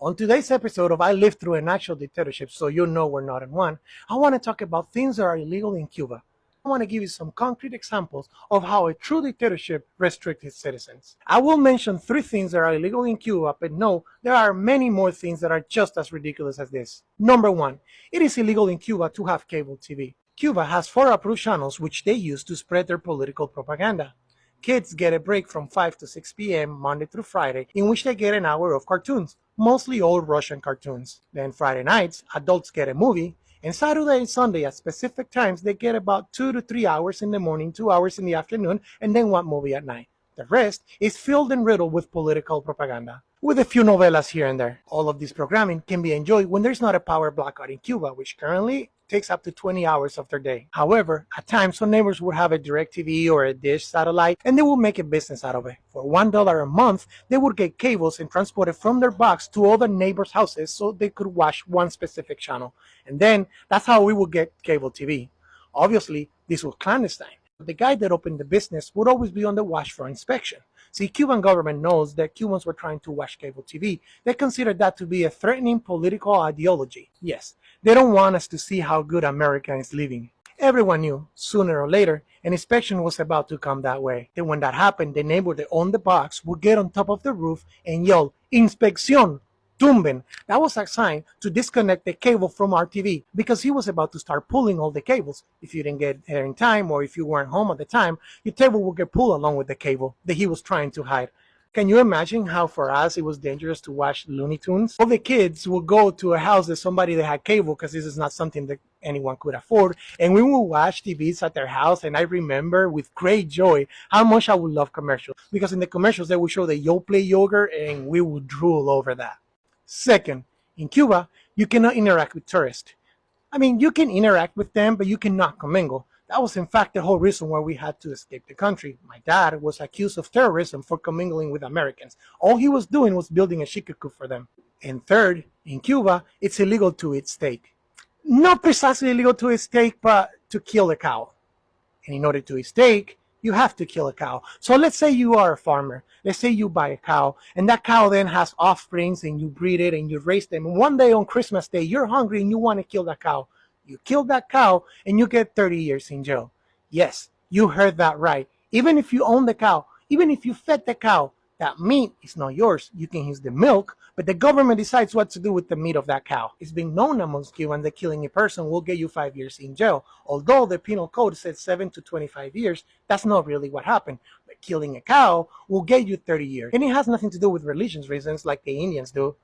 On today's episode of I Lived Through an Actual Dictatorship, so you know we're not in one, I want to talk about things that are illegal in Cuba. I want to give you some concrete examples of how a true dictatorship restricts its citizens. I will mention 3 things that are illegal in Cuba, but no, there are many more things that are just as ridiculous as this. Number 1, it is illegal in Cuba to have cable TV. Cuba has 4 approved channels which they use to spread their political propaganda. Kids get a break from 5 to 6 p.m. Monday through Friday, in which they get an hour of cartoons, mostly old Russian cartoons. Then Friday nights, adults get a movie, and Saturday and Sunday at specific times they get about 2 to 3 hours in the morning, 2 hours in the afternoon, and then one movie at night. The rest is filled and riddled with political propaganda, with a few novelas here and there. All of this programming can be enjoyed when there's not a power blackout in Cuba, which currently takes up to 20 hours of their day. However, at times some neighbors would have a DirecTV or a Dish satellite and they would make a business out of it. For $1 a month, they would get cables and transport it from their box to other neighbors' houses so they could watch one specific channel. And then that's how we would get cable TV. Obviously, this was clandestine. The guy that opened the business would always be on the watch for inspection. See, Cuban government knows that Cubans were trying to watch cable TV. They consider that to be a threatening political ideology. Yes, they don't want us to see how good America is living. Everyone knew, sooner or later, an inspection was about to come that way. Then when that happened, the neighbor that owned the box would get on top of the roof and yell, "Inspección! Tumben." That was a sign to disconnect the cable from our TV because he was about to start pulling all the cables. If you didn't get there in time or if you weren't home at the time, your cable would get pulled along with the cable that he was trying to hide. Can you imagine how for us it was dangerous to watch Looney Tunes? All the kids would go to a house that somebody that had cable because this is not something that anyone could afford. And we would watch TVs at their house. And I remember with great joy how much I would love commercials. Because in the commercials they would show the Yoplait yogurt and we would drool over that. Second, in Cuba, you cannot interact with tourists. I mean, you can interact with them, but you cannot commingle. That was in fact the whole reason why we had to escape the country. My dad was accused of terrorism for commingling with Americans. All he was doing was building a shikaku for them. And third, in Cuba, it's illegal to eat steak. Not precisely illegal to eat steak, but to kill a cow. And in order to eat steak, you have to kill a cow. So let's say you are a farmer. Let's say you buy a cow, and that cow then has offsprings, and you breed it, and you raise them. And one day on Christmas Day, you're hungry, and you want to kill that cow. You kill that cow, and you get 30 years in jail. Yes, you heard that right. Even if you own the cow, even if you fed the cow, that meat is not yours. You can use the milk, but the government decides what to do with the meat of that cow. It's been known amongst Cubans that killing a person will get you 5 years in jail. Although the penal code says 7 to 25 years, that's not really what happened. But killing a cow will get you 30 years. And it has nothing to do with religious reasons like the Indians do.